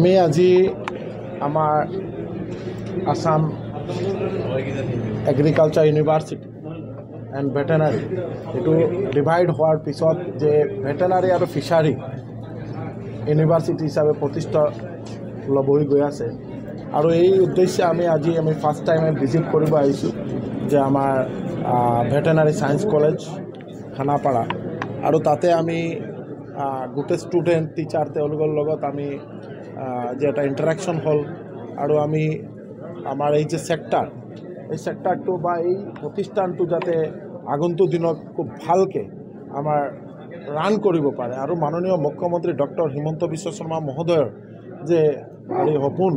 আমি আজি আমাৰ Assam agriculture university and veterinary এইটো ডিভাইড হোৱাৰ পিছত যে ভেটেনাৰী আৰু ফিচাৰী ইউনিভাৰ্চিটি হিচাপে প্ৰতিষ্ঠা ল'বলৈ গৈ আছে আৰু এই উদ্দেশ্যে আমি ফাৰ্ষ্ট টাইম ভিজিট কৰিব আহিছোঁ যে আমাৰ ভেটেনাৰী সায়েন্স কলেজ খানাপাৰা আৰু তাতে আমি গোটেই ষ্টুডেণ্ট টিচাৰ তেওঁলোকৰ লগত আমি যে এটা ইণ্টাৰেকশ্যন হ'ল আৰু আমি আমাৰ এই যে সেক্টৰ এই সেক্টৰটো বা এই প্ৰতিষ্ঠানটো যাতে আগন্তুক দিনত খুব ভালকৈ আমাৰ ৰান কৰিব পাৰে আৰু মাননীয় মুখ্যমন্ত্ৰী ডক্টৰ হিমন্ত বিশ্ব শৰ্মা মহোদয়ৰ যে এই সপোন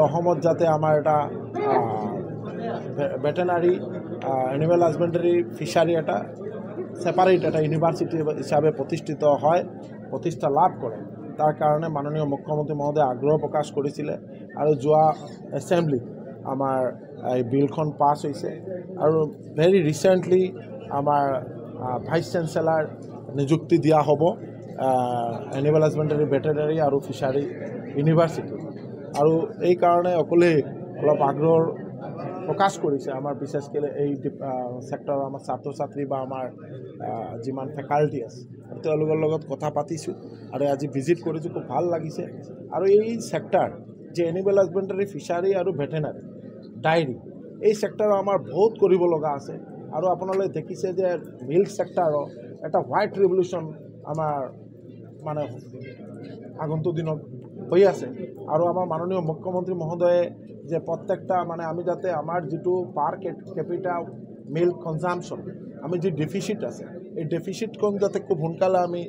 অসমত যাতে আমাৰ এটা ভেটেনাৰী এনিমেল হাজবেণ্ডাৰী ফিচাৰী এটা সেপাৰেট এটা ইউনিভাৰ্চিটি হিচাপে প্ৰতিষ্ঠা লাভ কৰে তাৰ কাৰণে মাননীয় মুখ্যমন্ত্ৰী মহোদয়ে আগ্ৰহ প্ৰকাশ কৰিছিলে আৰু যোৱা এছেম্বলিত আমাৰ এই বিলখন পাছ হৈছে আৰু ভেৰি ৰিচেণ্টলি আমাৰ ভাইচ চেঞ্চেলাৰ নিযুক্তি দিয়া হ'ব এনিমেল হাজবেণ্ডাৰী ভেটেনাৰী আৰু ফিচাৰী ইউনিভাৰ্চিটি আৰু এই কাৰণে অকলে অলপ আগ্ৰহ প্ৰকাশ কৰিছে আমাৰ বিশেষকৈ এই সেক্টৰৰ আমাৰ ছাত্ৰ ছাত্ৰী বা আমাৰ যিমান ফেকাল্টি আছে তেওঁলোকৰ লগত কথা পাতিছোঁ আৰু আজি ভিজিট কৰিছোঁ খুব ভাল লাগিছে আৰু এই সেক্টৰ যে এনিমেল হাজবেণ্ডাৰী ফিচাৰী আৰু ভেটেনাৰী ডায়েৰী এই সেক্টৰৰ আমাৰ বহুত কৰিব লগা আছে আৰু আপোনালোকে দেখিছে যে মিল্ক সেক্টৰৰ এটা হোৱাইট ৰিভলিউশ্যন আমাৰ মানে আগন্তুক দিনত হৈ আছে আৰু আমাৰ মাননীয় মুখ্যমন্ত্ৰী মহোদয়ে যে প্ৰত্যেকটা মানে আমি যাতে আমাৰ যিটো পাৰ কেপিটা মিল্ক কনজাম্পশ্যন আমি যি ডেফিচিট আছে এই ডেফিচিটখন যাতে খুব সোনকালে আমি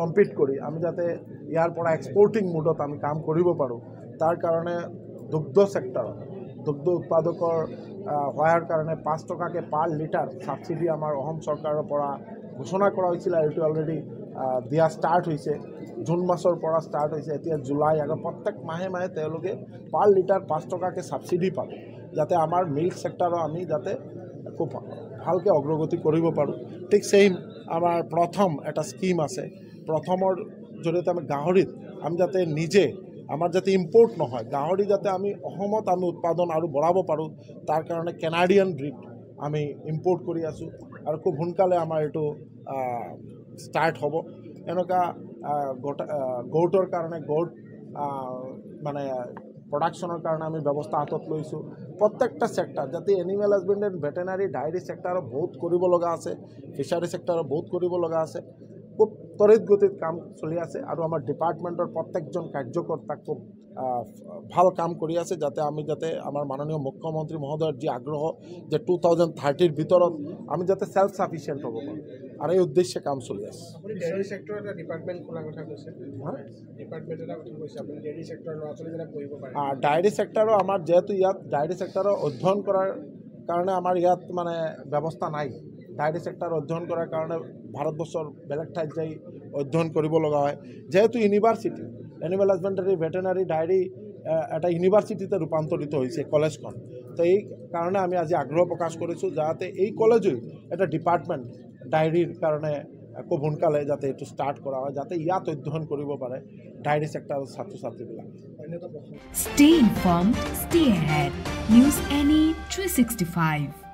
কমপ্লিট কৰি আমি যাতে ইয়াৰ পৰা এক্সপৰ্টিং মুডত আমি কাম কৰিব পাৰোঁ তাৰ কাৰণে দুগ্ধ সেক্টৰত দুগ্ধ উৎপাদকৰ হোৱাৰ কাৰণে 5 টকাকৈ পাৰ লিটাৰ ছাবচিডি আমাৰ অসম চৰকাৰৰ পৰা ঘোষণা কৰা হৈছিল আৰু এইটো অলৰেডি দিয়া ষ্টাৰ্ট হৈছে জুন মাসৰ পৰা ষ্টাৰ্ট হৈছে এতিয়া জুলাই আগৰ প্ৰত্যেক মাহে মাহে তেওঁলোকে পাৰ লিটাৰ 5 টকাকৈ ছাবচিডি পাব যাতে আমাৰ মিল্ক সেক্টৰৰ আমি যাতে খুব ভালকৈ অগ্ৰগতি কৰিব পাৰোঁ ঠিক ছেইম আমাৰ প্ৰথম এটা স্কিম আছে প্ৰথমৰ জৰিয়তে আমি গাহৰিত আমি যাতে নিজে আমাৰ যাতে ইম্পৰ্ট নহয় গাহৰি যাতে আমি অসমত আমি উৎপাদন আৰু বঢ়াব পাৰোঁ তাৰ কাৰণে কেনাডিয়ান ব্ৰিড আমি ইম্পৰ্ট কৰি আছোঁ আৰু খুব সোনকালে আমাৰ এইটো ষ্টাৰ্ট হ'ব এনেকুৱা গৌটৰ কাৰণে গৌট মানে প্ৰডাকশ্যনৰ কাৰণে আমি ব্যৱস্থা হাতত লৈছোঁ প্ৰত্যেকটা সেক্টৰ যাতে এনিমেল হাজবেণ্ডাৰী ভেটেনাৰী ডায়েৰী সেক্টৰত বহুত কৰিব লগা আছে ফিচাৰী সেক্টৰত বহুত কৰিব লগা আছে খুব ত্বৰিত গতিত কাম চলি আছে আৰু আমাৰ ডিপাৰ্টমেণ্টৰ প্ৰত্যেকজন কাৰ্যকৰ্তা খুব ভাল কাম কৰি আছে যাতে আমি যাতে আমাৰ মাননীয় মুখ্যমন্ত্ৰী মহোদয়ৰ যি আগ্ৰহ যে 2030ৰ ভিতৰত আমি যাতে সেল্ফ সাফিচিয়েণ্ট হ'ব পাৰোঁ আৰু এই উদ্দেশ্যে কাম চলি আছে ডেইৰী সেক্টৰ এটা ডিপাৰ্টমেণ্ট খোলা কথা কৈছে ডিপাৰ্টমেণ্ট এটা কথা কৈছে আপুনি ডেইৰী সেক্টৰ ল'ৰা ছোৱালী যেনে পঢ়িব পাৰে ডায়েৰী সেক্টৰৰ আমাৰ যিহেতু ইয়াত ডায়েৰী সেক্টৰৰ অধ্যয়ন কৰাৰ কাৰণে আমাৰ ইয়াত মানে ব্যৱস্থা নাই ডায়েৰী সেক্টৰ অধ্যয়ন কৰাৰ কাৰণে ভাৰতবৰ্ষৰ বেলেগ ঠাইত যাই অধ্যয়ন কৰিব লগা হয় যেহেতু ইউনিভাৰ্চিটি এনিমেল হাজবেণ্ডাৰী ভেটেনাৰী ডায়েৰী এটা ইউনিভাৰ্চিটিতে ৰূপান্তৰিত হৈছে কলেজখন তো এই কাৰণে আমি আজি আগ্ৰহ প্ৰকাশ কৰিছোঁ যাতে এই কলেজেই এটা ডিপাৰ্টমেণ্ট ডায়েৰীৰ কাৰণে খুব সোনকালে যাতে এইটো ষ্টাৰ্ট কৰা হয় যাতে ইয়াত অধ্যয়ন কৰিব পাৰে ডায়েৰী সেক্টৰৰ ছাত্ৰ ছাত্ৰীবিলাক Stay informed, stay ahead. News Any 365.